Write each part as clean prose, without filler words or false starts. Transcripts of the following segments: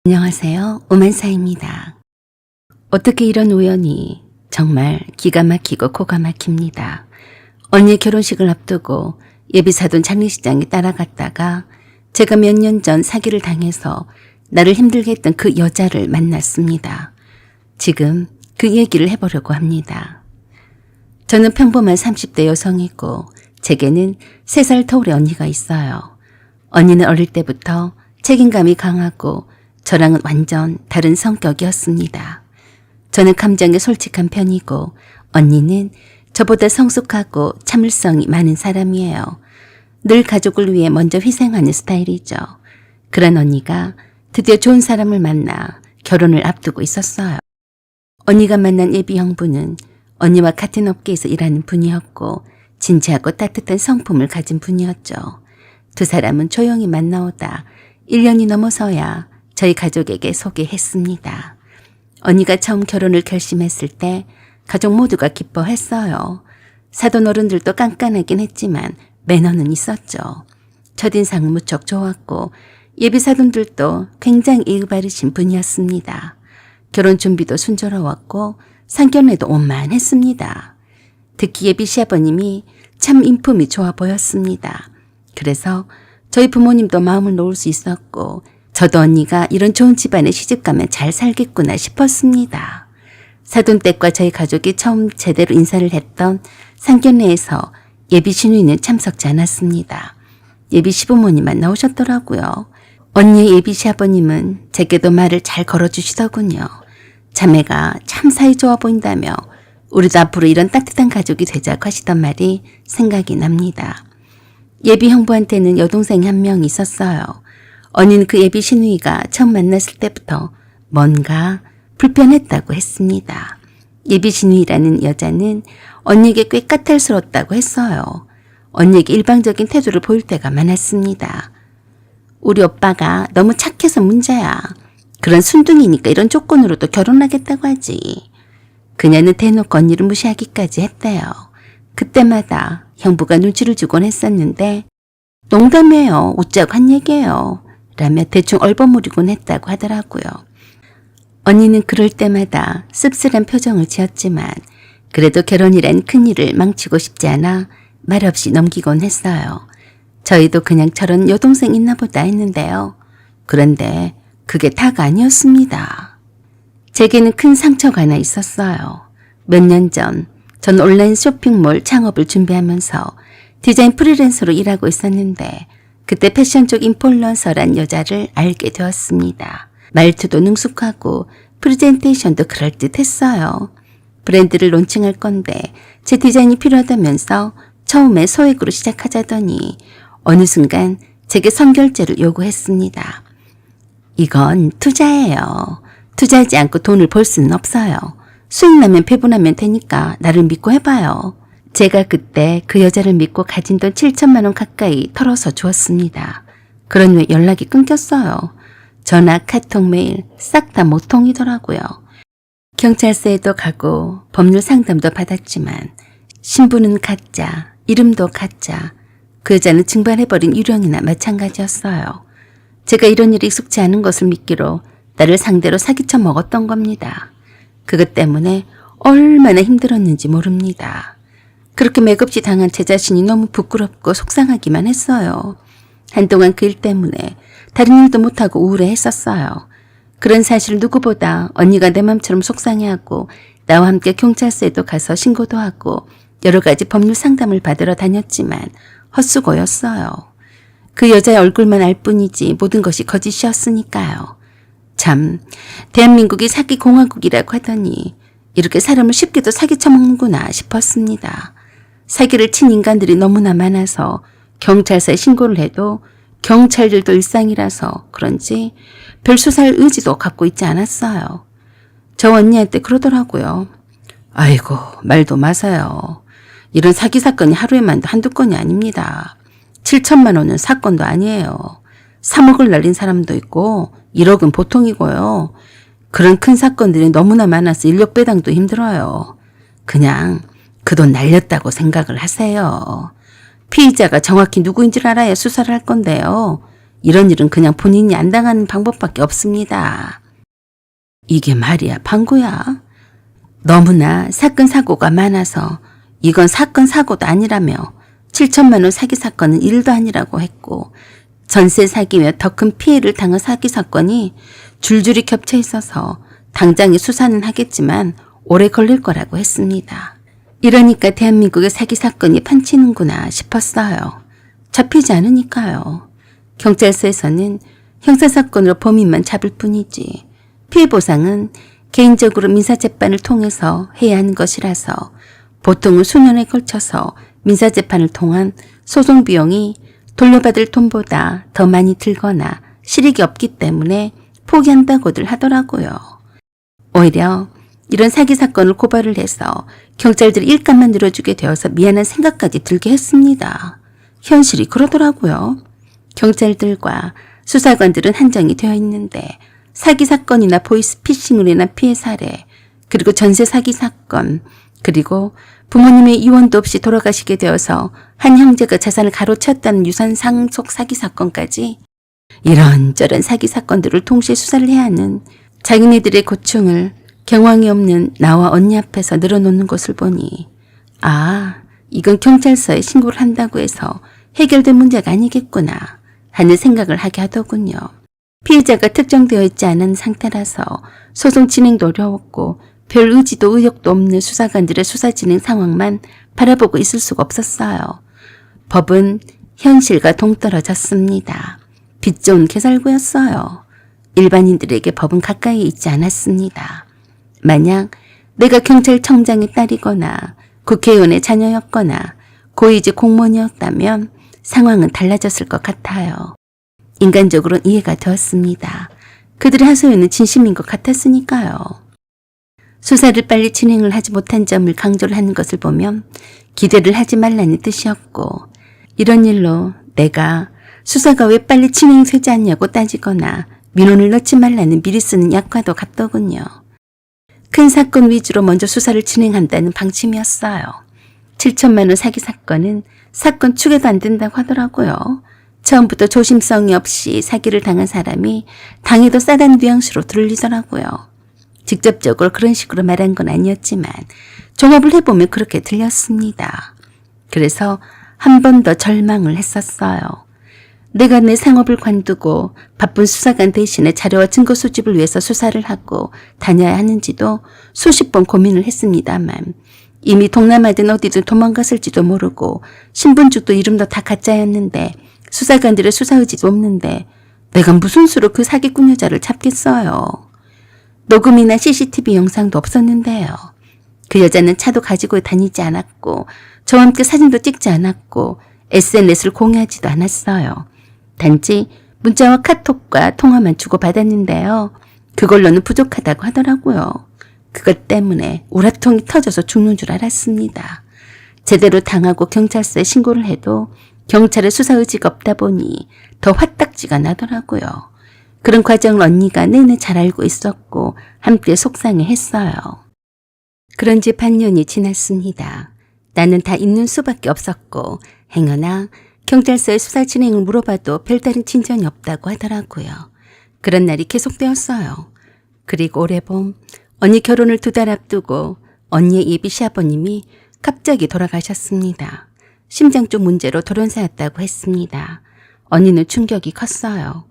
안녕하세요. 오만사입니다. 어떻게 이런 우연이 정말 기가 막히고 코가 막힙니다. 언니의 결혼식을 앞두고 예비사돈 장례식장에 따라갔다가 제가 몇 년 전 사기를 당해서 나를 힘들게 했던 그 여자를 만났습니다. 지금 그 얘기를 해보려고 합니다. 저는 평범한 30대 여성이고 제게는 3살 터울의 언니가 있어요. 언니는 어릴 때부터 책임감이 강하고 저랑은 완전 다른 성격이었습니다. 저는 감정에 솔직한 편이고 언니는 저보다 성숙하고 참을성이 많은 사람이에요. 늘 가족을 위해 먼저 희생하는 스타일이죠. 그런 언니가 드디어 좋은 사람을 만나 결혼을 앞두고 있었어요. 언니가 만난 예비 형부는 언니와 같은 업계에서 일하는 분이었고 진지하고 따뜻한 성품을 가진 분이었죠. 두 사람은 조용히 만나오다 1년이 넘어서야 저희 가족에게 소개했습니다. 언니가 처음 결혼을 결심했을 때 가족 모두가 기뻐했어요. 사돈 어른들도 깐깐하긴 했지만 매너는 있었죠. 첫인상은 무척 좋았고 예비 사돈들도 굉장히 예의 바르신 분이었습니다. 결혼 준비도 순조로웠고 상견례도 원만했습니다. 특히 예비 시아버님이 참 인품이 좋아 보였습니다. 그래서 저희 부모님도 마음을 놓을 수 있었고 저도 언니가 이런 좋은 집안에 시집가면 잘 살겠구나 싶었습니다. 사돈댁과 저희 가족이 처음 제대로 인사를 했던 상견례에서 예비 시누이는 참석지 않았습니다. 예비 시부모님만 나오셨더라고요. 언니의 예비 시아버님은 제게도 말을 잘 걸어주시더군요. 자매가 참 사이 좋아 보인다며 우리도 앞으로 이런 따뜻한 가족이 되자고 하시던 말이 생각이 납니다. 예비 형부한테는 여동생이 한 명 있었어요. 언니는 그 예비 시누이가 처음 만났을 때부터 뭔가 불편했다고 했습니다. 예비 시누이라는 여자는 언니에게 꽤 까탈스러웠다고 했어요. 언니에게 일방적인 태도를 보일 때가 많았습니다. 우리 오빠가 너무 착해서 문제야. 그런 순둥이니까 이런 조건으로도 결혼하겠다고 하지. 그녀는 대놓고 언니를 무시하기까지 했대요. 그때마다 형부가 눈치를 주곤 했었는데 농담이에요. 웃자고 한 얘기예요. 라며 대충 얼버무리곤 했다고 하더라고요. 언니는 그럴 때마다 씁쓸한 표정을 지었지만 그래도 결혼이란 큰일을 망치고 싶지 않아 말없이 넘기곤 했어요. 저희도 그냥 저런 여동생 있나 보다 했는데요. 그런데 그게 다가 아니었습니다. 제게는 큰 상처가 하나 있었어요. 몇 년 전 전 온라인 쇼핑몰 창업을 준비하면서 디자인 프리랜서로 일하고 있었는데 그때 패션 쪽 인플루언서란 여자를 알게 되었습니다. 말투도 능숙하고 프레젠테이션도 그럴듯했어요. 브랜드를 론칭할 건데 제 디자인이 필요하다면서 처음에 소액으로 시작하자더니 어느 순간 제게 선결제를 요구했습니다. 이건 투자예요. 투자하지 않고 돈을 벌 수는 없어요. 수익 나면 배분하면 되니까 나를 믿고 해봐요. 제가 그때 그 여자를 믿고 가진 돈 7천만 원 가까이 털어서 주었습니다. 그런 후에 연락이 끊겼어요. 전화, 카톡, 메일 싹 다 못 통이더라고요. 경찰서에도 가고 법률 상담도 받았지만 신분은 가짜, 이름도 가짜, 그 여자는 증발해버린 유령이나 마찬가지였어요. 제가 이런 일이 익숙치 않은 것을 믿기로 나를 상대로 사기쳐 먹었던 겁니다. 그것 때문에 얼마나 힘들었는지 모릅니다. 그렇게 맥없이 당한 제 자신이 너무 부끄럽고 속상하기만 했어요. 한동안 그 일 때문에 다른 일도 못하고 우울해했었어요. 그런 사실을 누구보다 언니가 내 맘처럼 속상해하고 나와 함께 경찰서에도 가서 신고도 하고 여러 가지 법률 상담을 받으러 다녔지만 헛수고였어요. 그 여자의 얼굴만 알 뿐이지 모든 것이 거짓이었으니까요. 참, 대한민국이 사기공화국이라고 하더니 이렇게 사람을 쉽게도 사기쳐 먹는구나 싶었습니다. 사기를 친 인간들이 너무나 많아서 경찰서에 신고를 해도 경찰들도 일상이라서 그런지 별 수사할 의지도 갖고 있지 않았어요. 저 언니한테 그러더라고요. 아이고, 말도 마세요. 이런 사기 사건이 하루에만 한두 건이 아닙니다. 7천만 원은 사건도 아니에요. 3억을 날린 사람도 있고 1억은 보통이고요. 그런 큰 사건들이 너무나 많아서 인력 배당도 힘들어요. 그냥 그 돈 날렸다고 생각을 하세요. 피의자가 정확히 누구인 줄 알아야 수사를 할 건데요. 이런 일은 그냥 본인이 안 당하는 방법밖에 없습니다. 이게 말이야, 방구야? 너무나 사건 사고가 많아서 이건 사건 사고도 아니라며 7천만 원 사기 사건은 일도 아니라고 했고 전세 사기며 더 큰 피해를 당한 사기 사건이 줄줄이 겹쳐 있어서 당장에 수사는 하겠지만 오래 걸릴 거라고 했습니다. 이러니까 대한민국의 사기 사건이 판치는구나 싶었어요. 잡히지 않으니까요. 경찰서에서는 형사사건으로 범인만 잡을 뿐이지 피해 보상은 개인적으로 민사재판을 통해서 해야 하는 것이라서 보통은 수년에 걸쳐서 민사재판을 통한 소송 비용이 돌려받을 돈보다 더 많이 들거나 실익이 없기 때문에 포기한다고들 하더라고요. 오히려 이런 사기 사건을 고발을 해서 경찰들이 일감만 늘어주게 되어서 미안한 생각까지 들게 했습니다. 현실이 그러더라고요. 경찰들과 수사관들은 한정이 되어 있는데 사기 사건이나 보이스피싱으로 인한 피해 사례, 그리고 전세 사기 사건, 그리고 부모님의 이원도 없이 돌아가시게 되어서 한 형제가 자산을 가로챘다는 유산 상속 사기 사건까지 이런저런 사기 사건들을 동시에 수사를 해야 하는 자기네들의 고충을 경황이 없는 나와 언니 앞에서 늘어놓는 것을 보니 이건 경찰서에 신고를 한다고 해서 해결된 문제가 아니겠구나 하는 생각을 하게 하더군요. 피해자가 특정되어 있지 않은 상태라서 소송 진행도 어려웠고 별 의지도 의욕도 없는 수사관들의 수사 진행 상황만 바라보고 있을 수가 없었어요. 법은 현실과 동떨어졌습니다. 빚 좋은 개살구였어요. 일반인들에게 법은 가까이에 있지 않았습니다. 만약 내가 경찰청장의 딸이거나 국회의원의 자녀였거나 고위직 공무원이었다면 상황은 달라졌을 것 같아요. 인간적으로 이해가 되었습니다. 그들의 하소연은 진심인 것 같았으니까요. 수사를 빨리 진행을 하지 못한 점을 강조를 하는 것을 보면 기대를 하지 말라는 뜻이었고 이런 일로 내가 수사가 왜 빨리 진행되지 않냐고 따지거나 민원을 넣지 말라는 미리 쓰는 약과도 같더군요. 큰 사건 위주로 먼저 수사를 진행한다는 방침이었어요. 7천만 원 사기 사건은 사건 축에도 안 된다고 하더라고요. 처음부터 조심성이 없이 사기를 당한 사람이 당해도 싸다는 뉘앙스로 들리더라고요. 직접적으로 그런 식으로 말한 건 아니었지만 종합을 해보면 그렇게 들렸습니다. 그래서 한 번 더 절망을 했었어요. 내가 내 상업을 관두고 바쁜 수사관 대신에 자료와 증거 수집을 위해서 수사를 하고 다녀야 하는지도 수십 번 고민을 했습니다만 이미 동남아든 어디든 도망갔을지도 모르고 신분증도 이름도 다 가짜였는데 수사관들의 수사 의지도 없는데 내가 무슨 수로 그 사기꾼 여자를 잡겠어요. 녹음이나 CCTV 영상도 없었는데요. 그 여자는 차도 가지고 다니지 않았고 저와 함께 사진도 찍지 않았고 SNS를 공유하지도 않았어요. 단지 문자와 카톡과 통화만 주고받았는데요. 그걸로는 부족하다고 하더라고요. 그것 때문에 우라통이 터져서 죽는 줄 알았습니다. 제대로 당하고 경찰서에 신고를 해도 경찰의 수사 의지가 없다 보니 더 화딱지가 나더라고요. 그런 과정을 언니가 내내 잘 알고 있었고 함께 속상해했어요. 그런 지 반년이 지났습니다. 나는 다 있는 수밖에 없었고 행여나 경찰서의 수사 진행을 물어봐도 별다른 진전이 없다고 하더라고요. 그런 날이 계속되었어요. 그리고 올해 봄 언니 결혼을 2달 앞두고 언니의 예비 시아버님이 갑자기 돌아가셨습니다. 심장 쪽 문제로 돌연사였다고 했습니다. 언니는 충격이 컸어요.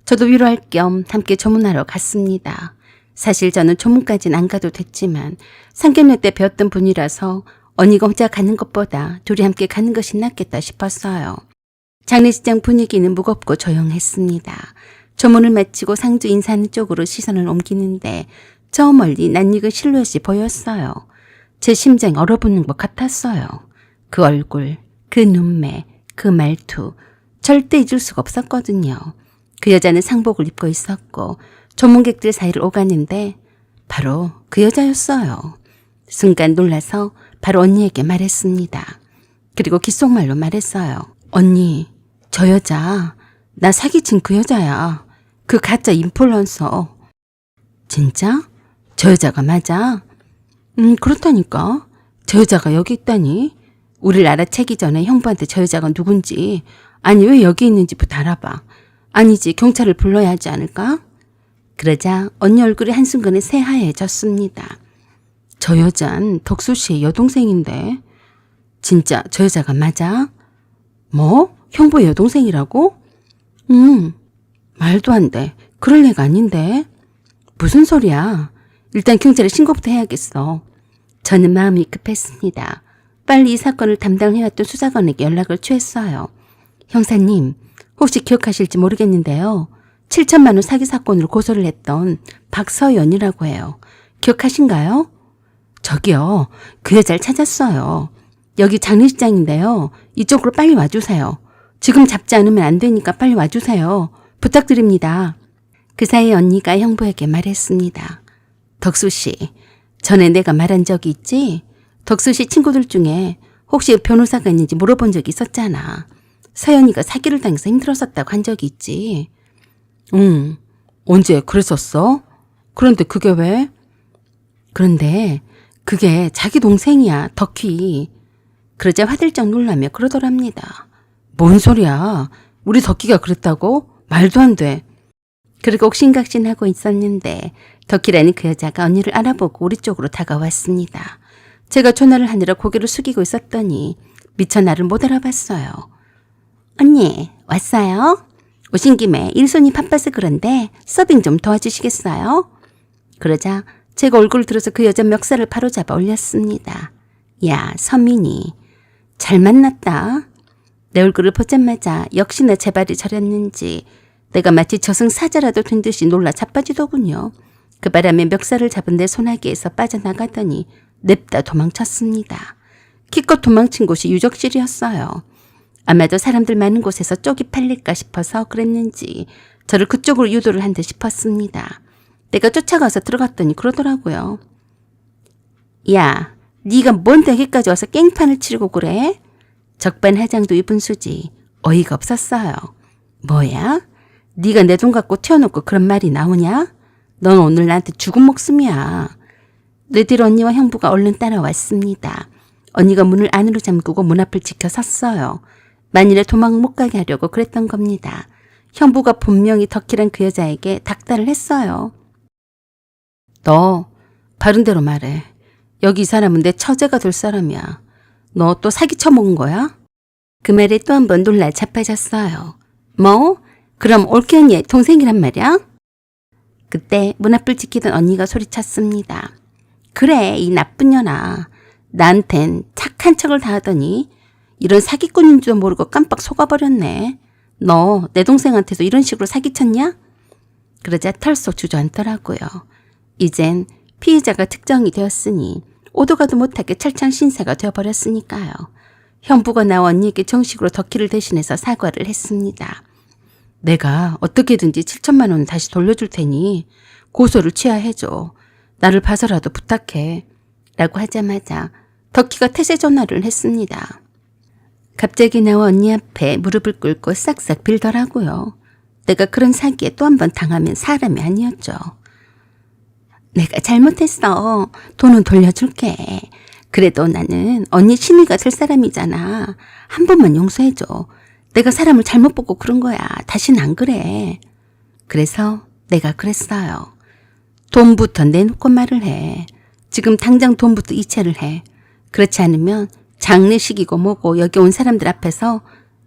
저도 위로할 겸 함께 조문하러 갔습니다. 사실 저는 조문까지는 안 가도 됐지만 상견례 때 배웠던 분이라서 언니가 혼자 가는 것보다 둘이 함께 가는 것이 낫겠다 싶었어요. 장례식장 분위기는 무겁고 조용했습니다. 조문을 마치고 상주 인사하는 쪽으로 시선을 옮기는데 저 멀리 낯익은 실루엣이 보였어요. 제 심장이 얼어붙는 것 같았어요. 그 얼굴, 그 눈매, 그 말투 절대 잊을 수가 없었거든요. 그 여자는 상복을 입고 있었고 조문객들 사이를 오가는데 바로 그 여자였어요. 순간 놀라서 바로 언니에게 말했습니다. 그리고 귓속말로 말했어요. 언니, 저 여자 나 사기친 그 여자야. 그 가짜 인플루언서. 진짜? 저 여자가 맞아? 그렇다니까. 저 여자가 여기 있다니. 우리를 알아채기 전에 형부한테 저 여자가 누군지 아니 왜 여기 있는지부터 알아봐. 아니지, 경찰을 불러야 하지 않을까? 그러자 언니 얼굴이 한순간에 새하얘졌습니다. 저 여잔 덕수 씨의 여동생인데. 진짜 저 여자가 맞아? 뭐? 형부의 여동생이라고? 말도 안 돼. 그럴 애가 아닌데. 무슨 소리야? 일단 경찰에 신고부터 해야겠어. 저는 마음이 급했습니다. 빨리 이 사건을 담당해왔던 수사관에게 연락을 취했어요. 형사님, 혹시 기억하실지 모르겠는데요. 7천만 원 사기 사건으로 고소를 했던 박서연이라고 해요. 기억하신가요? 저기요, 그 여자를 찾았어요. 여기 장례식장인데요. 이쪽으로 빨리 와주세요. 지금 잡지 않으면 안 되니까 빨리 와주세요. 부탁드립니다. 그 사이 언니가 형부에게 말했습니다. 덕수 씨, 전에 내가 말한 적이 있지? 덕수 씨 친구들 중에 혹시 변호사가 있는지 물어본 적이 있었잖아. 서연이가 사기를 당해서 힘들었었다고 한 적이 있지. 언제 그랬었어? 그런데 그게 왜? 그런데 그게 자기 동생이야, 덕희. 그러자 화들짝 놀라며 그러더랍니다. 뭔 소리야? 우리 덕희가 그랬다고? 말도 안 돼. 그리고 옥신각신하고 있었는데 덕희라는 그 여자가 언니를 알아보고 우리 쪽으로 다가왔습니다. 제가 전화를 하느라 고개를 숙이고 있었더니 미처 나를 못 알아봤어요. 언니, 왔어요? 오신 김에 일손이 바빠서 그런데 서빙 좀 도와주시겠어요? 그러자 제가 얼굴을 들어서 그 여자 멱살을 바로잡아 올렸습니다. 야, 서민이. 잘 만났다. 내 얼굴을 보자마자 역시나 제 발이 저렸는지 내가 마치 저승사자라도 된 듯이 놀라 자빠지더군요. 그 바람에 멱살을 잡은 내 소나기에서 빠져나가더니 냅다 도망쳤습니다. 기껏 도망친 곳이 유적실이었어요. 아마도 사람들 많은 곳에서 쪽이 팔릴까 싶어서 그랬는지 저를 그쪽으로 유도를 한 듯 싶었습니다. 내가 쫓아가서 들어갔더니 그러더라고요. 야, 네가 뭔 댁에까지 와서 깽판을 치르고 그래? 적반하장도 입은 수지 어이가 없었어요. 뭐야? 네가 내 돈 갖고 튀어놓고 그런 말이 나오냐? 넌 오늘 나한테 죽은 목숨이야. 내 뒤로 언니와 형부가 얼른 따라왔습니다. 언니가 문을 안으로 잠그고 문 앞을 지켜섰어요. 만일에 도망 못 가게 하려고 그랬던 겁니다. 형부가 분명히 덕희란 그 여자에게 닥달을 했어요. 너 바른 대로 말해. 여기 이 사람은 내 처제가 될 사람이야. 너 또 사기 쳐먹은 거야? 그 말에 또 한 번 놀라 자빠졌어요. 뭐? 그럼 올케 언니의 동생이란 말이야? 그때 문 앞을 지키던 언니가 소리쳤습니다. 그래, 이 나쁜 년아. 나한텐 착한 척을 다 하더니 이런 사기꾼인 줄 모르고 깜빡 속아버렸네. 너 내 동생한테도 이런 식으로 사기쳤냐? 그러자 털썩 주저앉더라고요. 이젠 피의자가 특정이 되었으니 오도 가도 못하게 철창 신세가 되어버렸으니까요. 형부가 나와 언니에게 정식으로 덕희를 대신해서 사과를 했습니다. 내가 어떻게든지 7천만 원을 다시 돌려줄 테니 고소를 취하해줘. 나를 봐서라도 부탁해. 라고 하자마자 덕희가 태세 전화를 했습니다. 갑자기 나와 언니 앞에 무릎을 꿇고 싹싹 빌더라고요. 내가 그런 사기에 또 한 번 당하면 사람이 아니었죠. 내가 잘못했어. 돈은 돌려줄게. 그래도 나는 언니 신의가 될 사람이잖아. 한 번만 용서해줘. 내가 사람을 잘못 보고 그런 거야. 다시는 안 그래. 그래서 내가 그랬어요. 돈부터 내놓고 말을 해. 지금 당장 돈부터 이체를 해. 그렇지 않으면 장례식이고 뭐고 여기 온 사람들 앞에서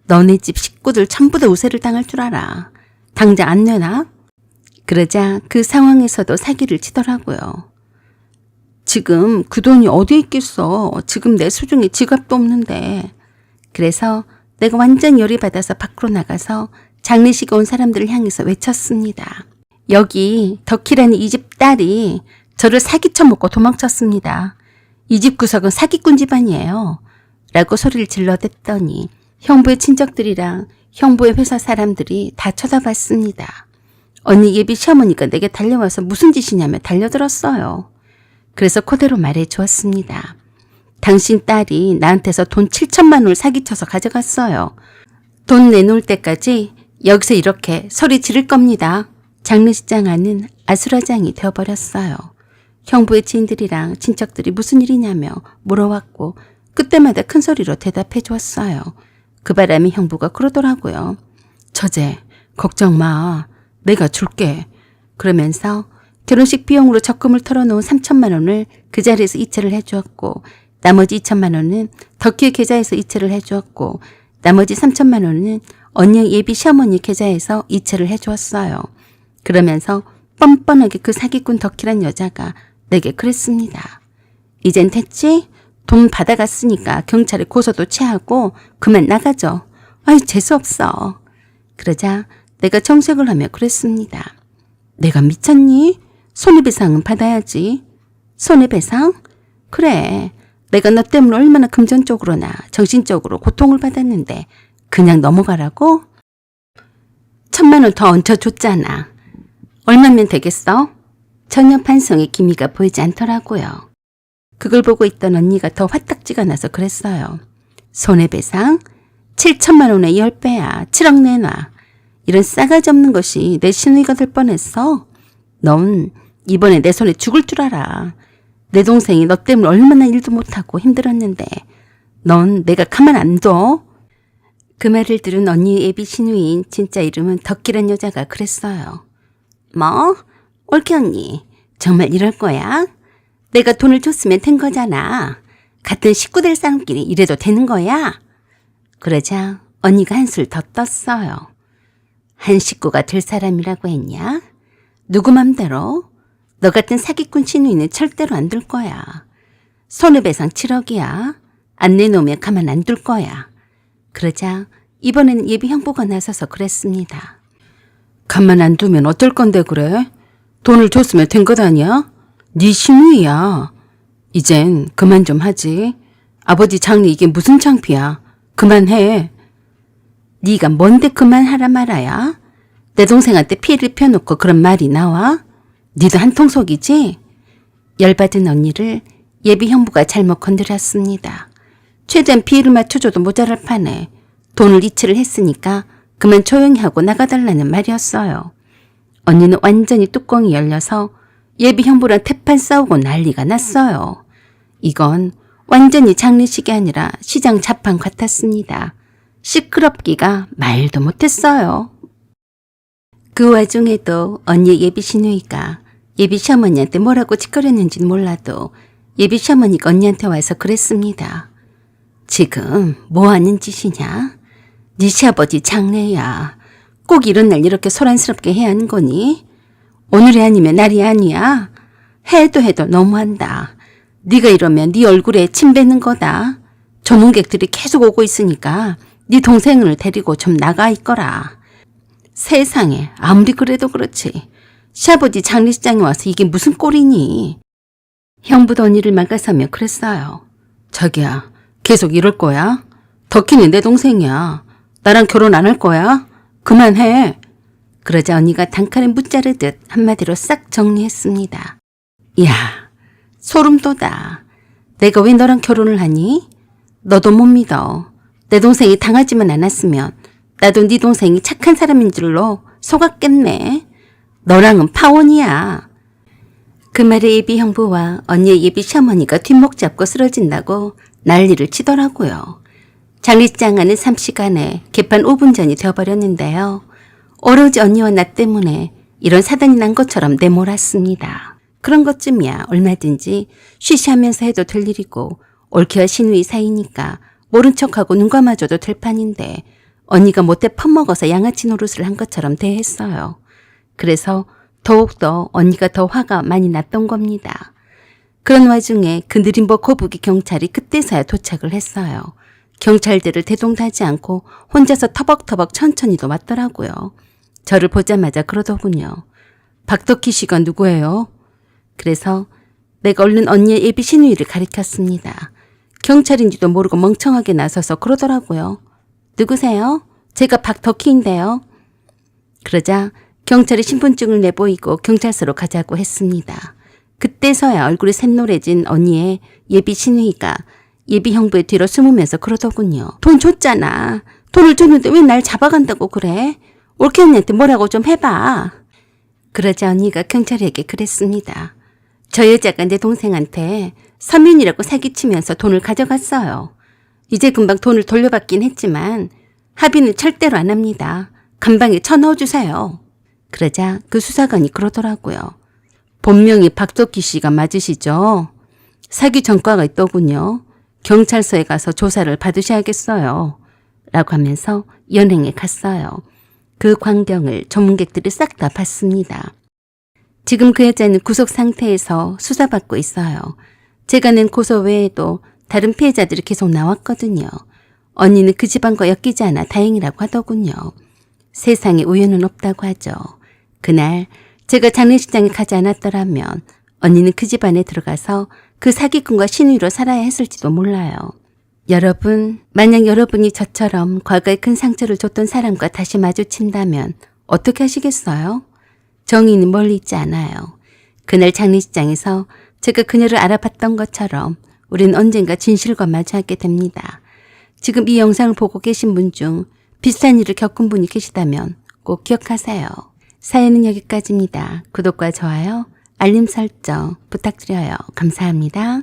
너네 집 식구들 전부 다 우세를 당할 줄 알아. 당장 안 내놔? 그러자 그 상황에서도 사기를 치더라고요. 지금 그 돈이 어디 있겠어. 지금 내 수중에 지갑도 없는데. 그래서 내가 완전 열이 받아서 밖으로 나가서 장례식에 온 사람들을 향해서 외쳤습니다. 여기 덕희라는 이 집 딸이 저를 사기쳐 먹고 도망쳤습니다. 이 집 구석은 사기꾼 집안이에요. 라고 소리를 질러댔더니 형부의 친척들이랑 형부의 회사 사람들이 다 쳐다봤습니다. 언니 예비 시어머니가 내게 달려와서 무슨 짓이냐며 달려들었어요. 그래서 그대로 말해 주었습니다. 당신 딸이 나한테서 돈 7천만 원을 사기쳐서 가져갔어요. 돈 내놓을 때까지 여기서 이렇게 소리 지를 겁니다. 장례식장 안은 아수라장이 되어버렸어요. 형부의 지인들이랑 친척들이 무슨 일이냐며 물어왔고 그때마다 큰 소리로 대답해 주었어요. 그 바람에 형부가 그러더라고요. 처제, 걱정 마. 내가 줄게. 그러면서 결혼식 비용으로 적금을 털어놓은 3천만 원을 그 자리에서 이체를 해주었고 나머지 2천만 원은 덕희의 계좌에서 이체를 해주었고 나머지 3천만 원은 언니의 예비 시어머니 계좌에서 이체를 해주었어요. 그러면서 뻔뻔하게 그 사기꾼 덕희란 여자가 내게 그랬습니다. 이젠 됐지? 돈 받아갔으니까 경찰에 고소도 취하고 그만 나가죠. 아이 재수없어. 그러자 내가 정색을 하며 그랬습니다. 내가 미쳤니? 손해배상은 받아야지. 손해배상? 그래. 내가 너 때문에 얼마나 금전적으로나 정신적으로 고통을 받았는데 그냥 넘어가라고? 1,000만 원 더 얹혀줬잖아. 얼마면 되겠어? 전혀 반성의 기미가 보이지 않더라고요. 그걸 보고 있던 언니가 더 화딱지가 나서 그랬어요. 손해배상? 7천만 원의 10배야. 7억 내놔. 이런 싸가지 없는 것이 내 시누이가 될 뻔했어. 넌 이번에 내 손에 죽을 줄 알아. 내 동생이 너 때문에 얼마나 일도 못하고 힘들었는데 넌 내가 가만 안 둬? 그 말을 들은 언니의 예비 시누이인 진짜 이름은 덕기란 여자가 그랬어요. 뭐? 올케 언니 정말 이럴 거야? 내가 돈을 줬으면 된 거잖아. 같은 식구 될 사람끼리 이래도 되는 거야? 그러자 언니가 한술 더 떴어요. 한 식구가 될 사람이라고 했냐? 누구 맘대로? 너 같은 사기꾼 시누이는 절대로 안 둘 거야. 손해배상 7억이야. 안 내놓으면 가만 안 둘 거야. 그러자 이번에는 예비 형부가 나서서 그랬습니다. 가만 안 두면 어떨 건데 그래? 돈을 줬으면 된 것 아니야? 네 시누이야. 이젠 그만 좀 하지. 아버지 장례 이게 무슨 창피야. 그만해. 네가 뭔데 그만하라 말아야? 내 동생한테 피해를 펴놓고 그런 말이 나와? 니도 한통속이지? 열받은 언니를 예비 형부가 잘못 건드렸습니다. 최대한 비위를 맞춰줘도 모자랄 판에 돈을 이체를 했으니까 그만 조용히 하고 나가달라는 말이었어요. 언니는 완전히 뚜껑이 열려서 예비 형부랑 태판 싸우고 난리가 났어요. 이건 완전히 장례식이 아니라 시장 자판 같았습니다. 시끄럽기가 말도 못했어요. 그 와중에도 언니의 예비 시누이가 예비 시어머니한테 뭐라고 짓거렸는지는 몰라도 예비 시어머니가 언니한테 와서 그랬습니다. 지금 뭐 하는 짓이냐? 네 시아버지 장례야. 꼭 이런 날 이렇게 소란스럽게 해야 하는 거니? 오늘이 아니면 날이 아니야. 해도 너무한다. 네가 이러면 네 얼굴에 침 뱉는 거다. 조문객들이 계속 오고 있으니까 네 동생을 데리고 좀 나가 있거라. 세상에 아무리 그래도 그렇지. 시아버지 장례식장에 와서 이게 무슨 꼴이니? 형부도 언니를 막아서며 그랬어요. 자기야 계속 이럴 거야? 덕희는 내 동생이야. 나랑 결혼 안 할 거야? 그만해. 그러자 언니가 단칼에 무자르듯 한마디로 싹 정리했습니다. 야 소름 돋아. 내가 왜 너랑 결혼을 하니? 너도 못 믿어. 내 동생이 당하지만 않았으면 나도 네 동생이 착한 사람인 줄로 속았겠네. 너랑은 파혼이야. 그 말에 예비 형부와 언니의 예비 시어머니가 뒷목 잡고 쓰러진다고 난리를 치더라고요. 장례식장 안은 3시간에 개판 5분 전이 되어버렸는데요. 오로지 언니와 나 때문에 이런 사단이 난 것처럼 내몰았습니다. 그런 것쯤이야 얼마든지 쉬쉬하면서 해도 될 일이고 올케와 시누이 사이니까 모른 척하고 눈 감아줘도 될 판인데 언니가 못돼 퍼먹어서 양아치 노릇을 한 것처럼 대했어요. 그래서 더욱더 언니가 더 화가 많이 났던 겁니다. 그런 와중에 그 느림보 거북이 경찰이 그때서야 도착을 했어요. 경찰들을 대동다지 않고 혼자서 터벅터벅 천천히도 왔더라고요. 저를 보자마자 그러더군요. 박덕희 씨가 누구예요? 그래서 내가 얼른 언니의 예비 시누이를 가리켰습니다. 경찰인지도 모르고 멍청하게 나서서 그러더라고요. 누구세요? 제가 박덕희인데요. 그러자 경찰이 신분증을 내보이고 경찰서로 가자고 했습니다. 그때서야 얼굴이 샛노래진 언니의 예비 시누이가 예비 형부의 뒤로 숨으면서 그러더군요. 돈 줬잖아. 돈을 줬는데 왜 날 잡아간다고 그래? 올케 언니한테 뭐라고 좀 해봐. 그러자 언니가 경찰에게 그랬습니다. 저 여자가 내 동생한테 서민이라고 사기치면서 돈을 가져갔어요. 이제 금방 돈을 돌려받긴 했지만 합의는 절대로 안 합니다. 감방에 쳐넣어주세요. 그러자 그 수사관이 그러더라고요. 본명이 박덕기 씨가 맞으시죠? 사기 전과가 있더군요. 경찰서에 가서 조사를 받으셔야겠어요. 라고 하면서 연행에 갔어요. 그 광경을 전문객들이 싹 다 봤습니다. 지금 그 여자는 구속 상태에서 수사받고 있어요. 제가 낸 고소 외에도 다른 피해자들이 계속 나왔거든요. 언니는 그 집안과 엮이지 않아 다행이라고 하더군요. 세상에 우연은 없다고 하죠. 그날 제가 장례식장에 가지 않았더라면 언니는 그 집안에 들어가서 그 사기꾼과 신위로 살아야 했을지도 몰라요. 여러분, 만약 여러분이 저처럼 과거에 큰 상처를 줬던 사람과 다시 마주친다면 어떻게 하시겠어요? 정의는 멀리 있지 않아요. 그날 장례식장에서 제가 그녀를 알아봤던 것처럼 우린 언젠가 진실과 마주하게 됩니다. 지금 이 영상을 보고 계신 분 중 비슷한 일을 겪은 분이 계시다면 꼭 기억하세요. 사연은 여기까지입니다. 구독과 좋아요, 알림 설정 부탁드려요. 감사합니다.